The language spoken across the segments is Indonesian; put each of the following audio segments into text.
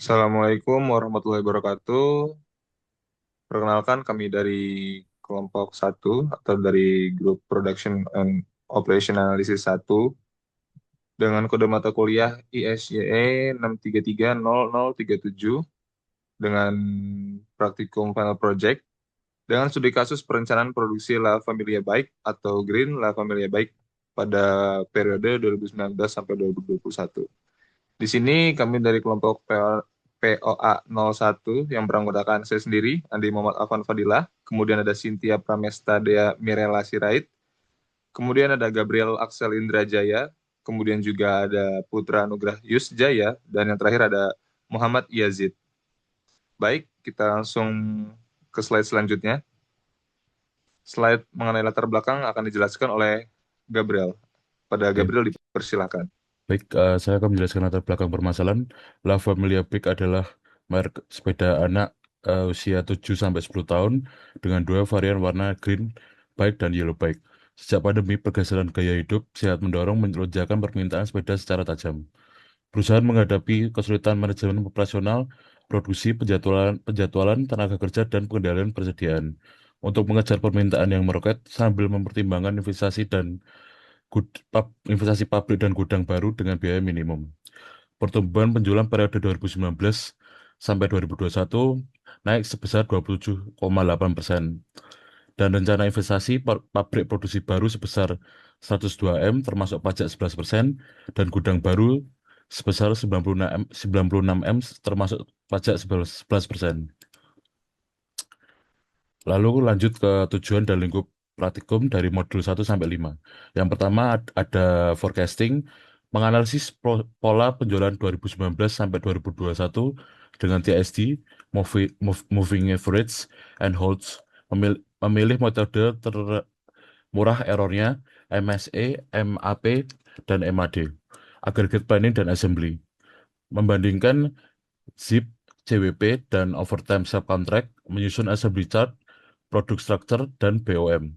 Assalamualaikum warahmatullahi wabarakatuh. Perkenalkan kami dari kelompok satu atau dari grup Production and Operation Analysis satu dengan kode mata kuliah ISYE 6330037 dengan praktikum final project dengan studi kasus perencanaan produksi La Familia Bike atau Green La Familia Bike pada periode 2019 sampai 2021. Di sini kami dari kelompok POA 01 yang beranggotakan saya sendiri, Andi Muhammad Afan Fadilah, kemudian ada Cynthia Pramesta Dea Mirela Sirait, kemudian ada Gabriel Axel Indrajaya, kemudian juga ada Putra Nugrah Yusjaya, dan yang terakhir ada Muhammad Yazid. Baik, kita langsung ke slide selanjutnya. Slide mengenai latar belakang akan dijelaskan oleh Gabriel. Pada Oke, Gabriel dipersilakan. baik, saya akan menjelaskan latar belakang permasalahan. La Familia Bike adalah merek sepeda anak usia 7 sampai 10 tahun dengan dua varian warna green bike dan yellow bike. Sejak pandemi, pergeseran gaya hidup sehat mendorong melonjakkan permintaan sepeda secara tajam. Perusahaan menghadapi kesulitan manajemen operasional, produksi, penjadwalan tenaga kerja, dan pengendalian persediaan. Untuk mengejar permintaan yang meroket sambil mempertimbangkan investasi pabrik dan gudang baru dengan biaya minimum. Pertumbuhan penjualan periode 2019 sampai 2021 naik sebesar 27,8%. Dan rencana investasi pabrik produksi baru sebesar 102 M termasuk pajak 11% dan gudang baru sebesar 96 M termasuk pajak 11%. Lalu lanjut ke tujuan dan lingkup praktikum dari modul 1 sampai 5. Yang pertama ada forecasting, menganalisis pola penjualan 2019 sampai 2021 dengan TSD, Moving Average, and Holds, memilih metode termurah errornya, MSE, MAP, dan MAD, Aggregate Planning dan Assembly, membandingkan ZIP, CWP, dan overtime subcontract, menyusun assembly chart, product structure, dan BOM.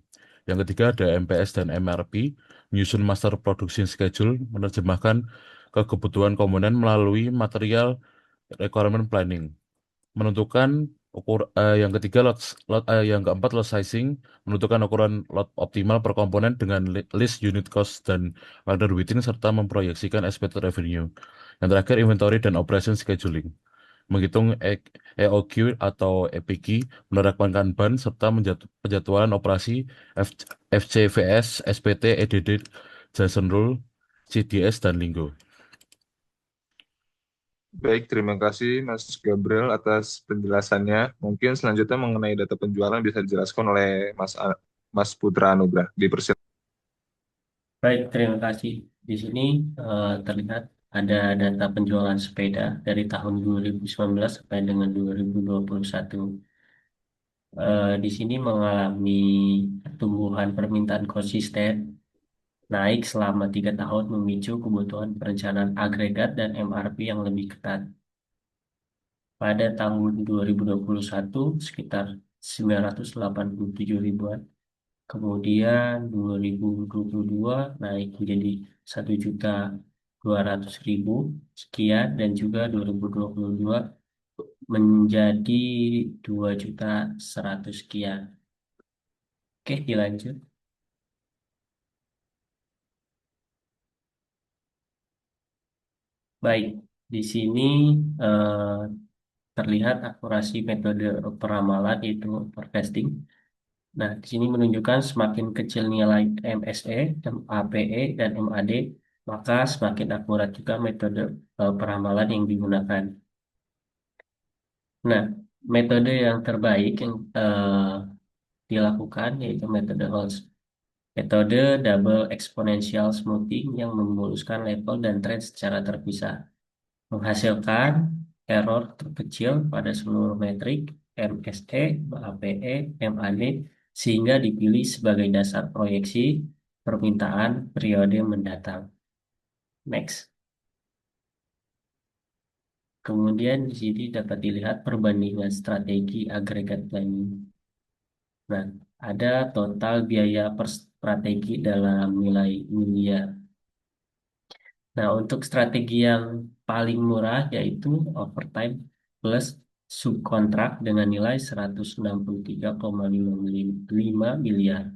Yang ketiga ada MPS dan MRP, menyusun master production schedule, menerjemahkan ke kebutuhan komponen melalui material requirement planning. Menentukan yang ketiga yang keempat lot sizing, menentukan ukuran lot optimal per komponen dengan list unit cost dan order within serta memproyeksikan expected revenue. Yang terakhir inventory dan operation scheduling, menghitung EOQ atau EPQ, menerapkan Kanban, serta penjadwalan operasi FCVS, SPT, EDD, JSON Rule, CDS, dan Lingo. Baik, terima kasih Mas Gabriel atas penjelasannya. Mungkin selanjutnya mengenai data penjualan bisa dijelaskan oleh Mas Putra Anugrah. Dipersilakan. Baik, terima kasih. Di sini terlihat ada data penjualan sepeda dari tahun 2019 sampai dengan 2021. Di sini mengalami pertumbuhan permintaan konsisten, naik selama 3 tahun memicu kebutuhan perencanaan agregat dan MRP yang lebih ketat. Pada tahun 2021 sekitar 987 ribuan. Kemudian 2022 naik menjadi 1.200.000 sekian dan juga 2022 menjadi 2.100.000 sekian. Oke, dilanjut. Baik, di sini eh, terlihat akurasi metode peramalan yaitu forecasting. Nah, di sini menunjukkan semakin kecil nilai MSE, MAPE, dan MAD, maka semakin akurat juga metode peramalan yang digunakan. Nah, metode yang terbaik yang dilakukan yaitu metode Holmes. Metode double exponential smoothing yang memuluskan level dan tren secara terpisah, menghasilkan error terkecil pada seluruh metrik MSE, MAPE, MAD, sehingga dipilih sebagai dasar proyeksi permintaan periode mendatang. Next. Kemudian di sini dapat dilihat perbandingan strategi agregat planning. Nah, ada total biaya per strategi dalam nilai miliar. Nah, untuk strategi yang paling murah yaitu overtime plus subkontrak dengan nilai 163,5 miliar.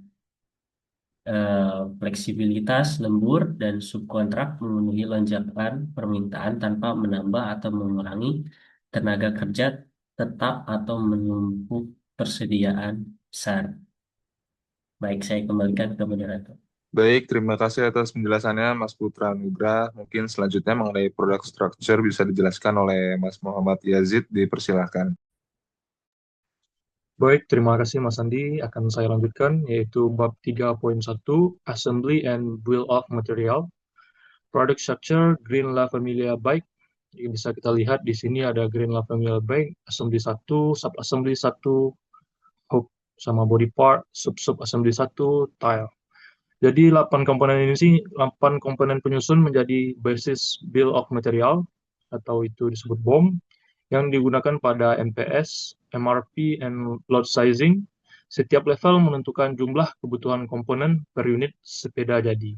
Fleksibilitas lembur dan subkontrak memenuhi lonjakan permintaan tanpa menambah atau mengurangi tenaga kerja tetap atau menumpuk persediaan besar. Baik, saya kembalikan ke moderator. Baik, terima kasih atas penjelasannya Mas Putra Nugra. Mungkin selanjutnya mengenai product structure bisa dijelaskan oleh Mas Muhammad Yazid, dipersilahkan. Baik, terima kasih Mas Andi. Akan saya lanjutkan, yaitu bab 3.1, Assembly and Build of Material. Product Structure, Green La Familia Bike. Yang bisa kita lihat di sini ada Green La Familia Bike, Assembly 1, Sub-Assembly 1, Hook sama Body Part, Sub-Sub Assembly 1, Tile. Jadi 8 komponen ini sih, 8 komponen penyusun menjadi basis Bill of Material, atau itu disebut BOM, yang digunakan pada MPS, MRP, and load sizing. Setiap level menentukan jumlah kebutuhan komponen per unit sepeda jadi.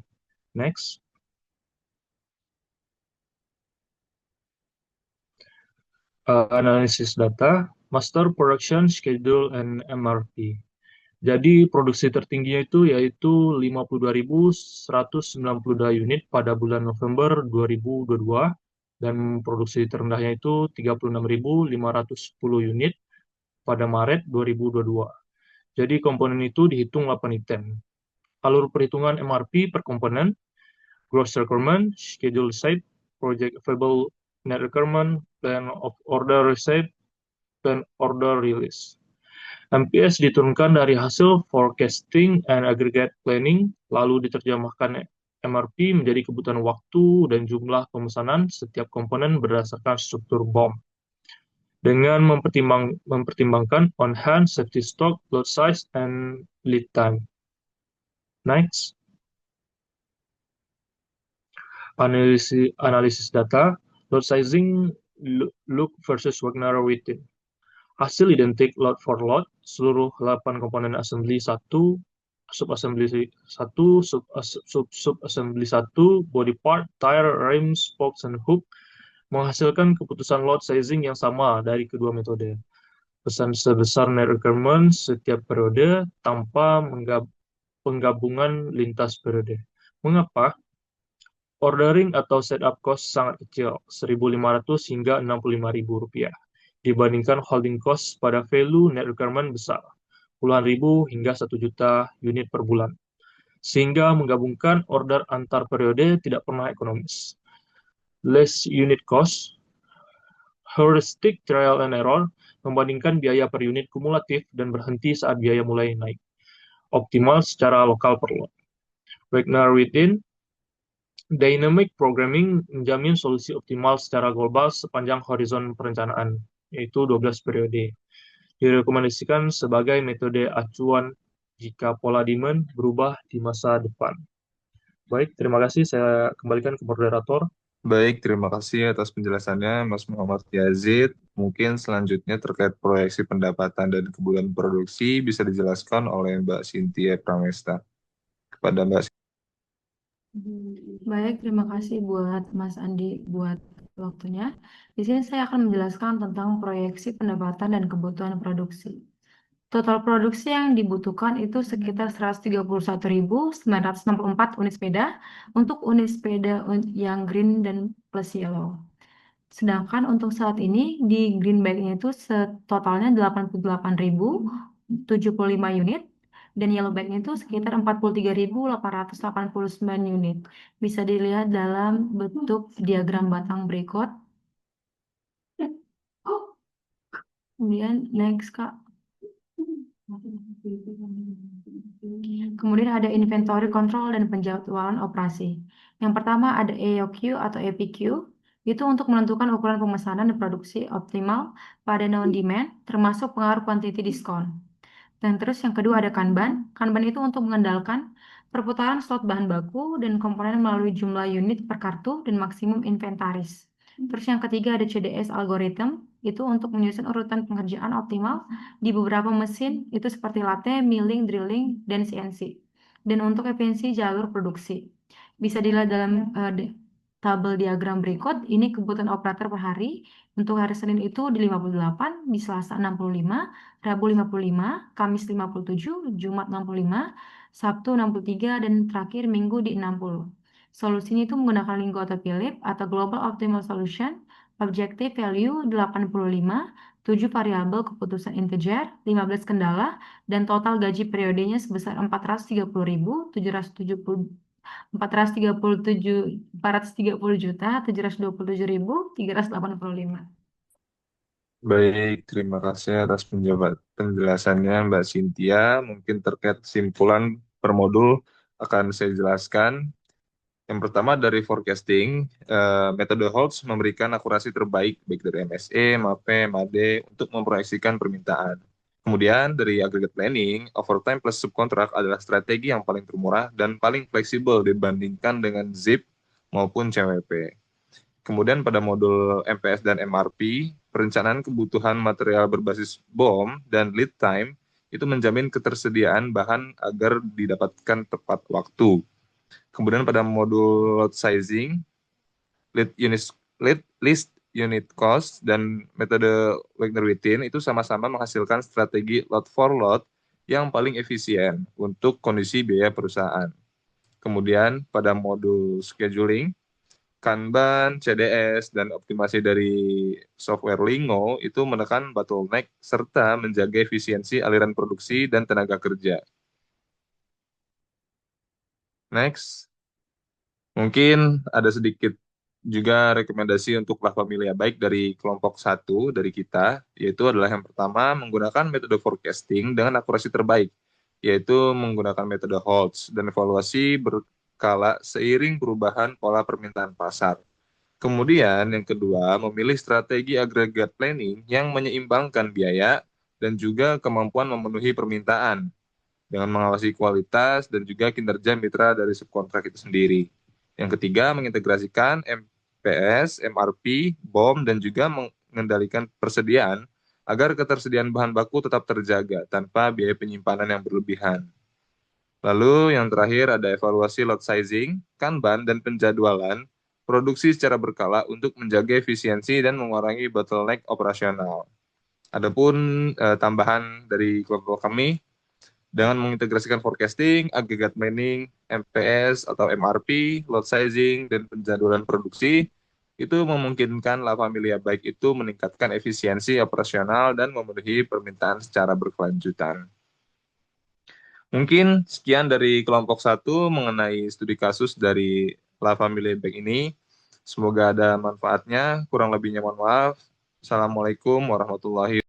Next. Analisis data, Master Production Schedule, and MRP. Jadi produksi tertingginya itu yaitu 52.192 unit pada bulan November 2022 dan produksi terendahnya itu 36.510 unit pada Maret 2022. Jadi komponen itu dihitung 8 item. Alur perhitungan MRP per komponen, gross requirement, schedule received, project available net requirement, plan of order received, plan order release. MPS diturunkan dari hasil forecasting and aggregate planning, lalu diterjemahkan MRP menjadi kebutuhan waktu dan jumlah pemesanan setiap komponen berdasarkan struktur BOM. Dengan mempertimbangkan on-hand, safety stock, load size, and lead time. Next. Analisis data, load sizing, look versus Wagner within. Hasil identik load for load, seluruh 8 komponen assembly 1, sub-assembly 1, sub-assembly 1, body part, tire, rim, spokes, and hook, menghasilkan keputusan load sizing yang sama dari kedua metode. Pesan sebesar net requirement setiap periode tanpa penggabungan lintas periode. Mengapa? Ordering atau setup cost sangat kecil, 1.500 hingga 65.000 rupiah, dibandingkan holding cost pada value net requirement besar, puluhan ribu hingga 1 juta unit per bulan. Sehingga menggabungkan order antar periode tidak pernah ekonomis. Less unit cost, heuristic trial and error, membandingkan biaya per unit kumulatif dan berhenti saat biaya mulai naik. Optimal secara lokal per lot. Wagner within, dynamic programming menjamin solusi optimal secara global sepanjang horizon perencanaan, yaitu 12 periode. Direkomendasikan sebagai metode acuan jika pola demand berubah di masa depan. Baik, terima kasih. Saya kembalikan ke moderator. Baik, terima kasih atas penjelasannya Mas Muhammad Yazid. Mungkin selanjutnya terkait proyeksi pendapatan dan kebutuhan produksi bisa dijelaskan oleh Mbak Cynthia Pramesta. Kepada Mbak. Baik, terima kasih buat Mas Andi buat waktunya. Di sini saya akan menjelaskan tentang proyeksi pendapatan dan kebutuhan produksi. Total produksi yang dibutuhkan itu sekitar 131.964 unit sepeda untuk unit sepeda yang green dan plus yellow. Sedangkan untuk saat ini di green bag-nya itu totalnya 88.075 unit dan yellow bag-nya itu sekitar 43.889 unit. Bisa dilihat dalam bentuk diagram batang berikut. Kemudian next Kak. Kemudian ada inventory control dan penjadwalan operasi. Yang pertama ada AOQ atau APQ, itu untuk menentukan ukuran pemesanan dan produksi optimal pada non-demand, termasuk pengaruh quantity diskon. Dan terus yang kedua ada Kanban. Kanban itu untuk mengandalkan perputaran slot bahan baku dan komponen melalui jumlah unit per kartu dan maksimum inventaris. Terus yang ketiga ada CDS algorithm, itu untuk menyusun urutan pengerjaan optimal di beberapa mesin, itu seperti lathe, milling, drilling, dan CNC. Dan untuk efisiensi jalur produksi. Bisa dilihat dalam tabel diagram berikut, ini kebutuhan operator per hari. Untuk hari Senin itu di 58, di Selasa 65, Rabu 55, Kamis 57, Jumat 65, Sabtu 63, dan terakhir Minggu di 60. Solusinya itu menggunakan Lingo atau Philip atau Global Optimal Solution, Objective Value 85, 7 variabel keputusan integer, 15 kendala, dan total gaji periodenya sebesar 430.787.430.727.385. Baik, terima kasih atas penjelasannya Mbak Cynthia. Mungkin terkait kesimpulan per modul akan saya jelaskan. Yang pertama dari forecasting, metode Holtz memberikan akurasi terbaik baik dari MSE, MAPE, MADE untuk memproyeksikan permintaan. Kemudian dari aggregate planning, overtime plus subkontrak adalah strategi yang paling termurah dan paling fleksibel dibandingkan dengan ZIP maupun CWP. Kemudian pada modul MPS dan MRP, perencanaan kebutuhan material berbasis BOM dan lead time itu menjamin ketersediaan bahan agar didapatkan tepat waktu. Kemudian pada modul load sizing, list unit cost, dan metode Wagner-Wittin itu sama-sama menghasilkan strategi load for load yang paling efisien untuk kondisi biaya perusahaan. Kemudian pada modul scheduling, Kanban, CDS, dan optimasi dari software Lingo itu menekan bottleneck serta menjaga efisiensi aliran produksi dan tenaga kerja. Next, mungkin ada sedikit juga rekomendasi untuk La Familia baik dari kelompok 1 dari kita, yaitu adalah yang pertama menggunakan metode forecasting dengan akurasi terbaik, yaitu menggunakan metode Holtz dan evaluasi berkala seiring perubahan pola permintaan pasar. Kemudian yang kedua, memilih strategi aggregate planning yang menyeimbangkan biaya dan juga kemampuan memenuhi permintaan dengan mengawasi kualitas dan juga kinerja mitra dari subkontrak itu sendiri. Yang ketiga, mengintegrasikan MPS, MRP, BOM, dan juga mengendalikan persediaan agar ketersediaan bahan baku tetap terjaga tanpa biaya penyimpanan yang berlebihan. Lalu yang terakhir ada evaluasi load sizing, Kanban, dan penjadwalan produksi secara berkala untuk menjaga efisiensi dan mengurangi bottleneck operasional. Adapun tambahan dari kelompok kami, dengan mengintegrasikan forecasting, aggregate planning, MPS atau MRP, load sizing, dan penjadwalan produksi, itu memungkinkan La Familia baik itu meningkatkan efisiensi operasional dan memenuhi permintaan secara berkelanjutan. Mungkin sekian dari kelompok 1 mengenai studi kasus dari La Familia Bank ini. Semoga ada manfaatnya. Kurang lebihnya mohon maaf. Assalamualaikum warahmatullahi wabarakatuh.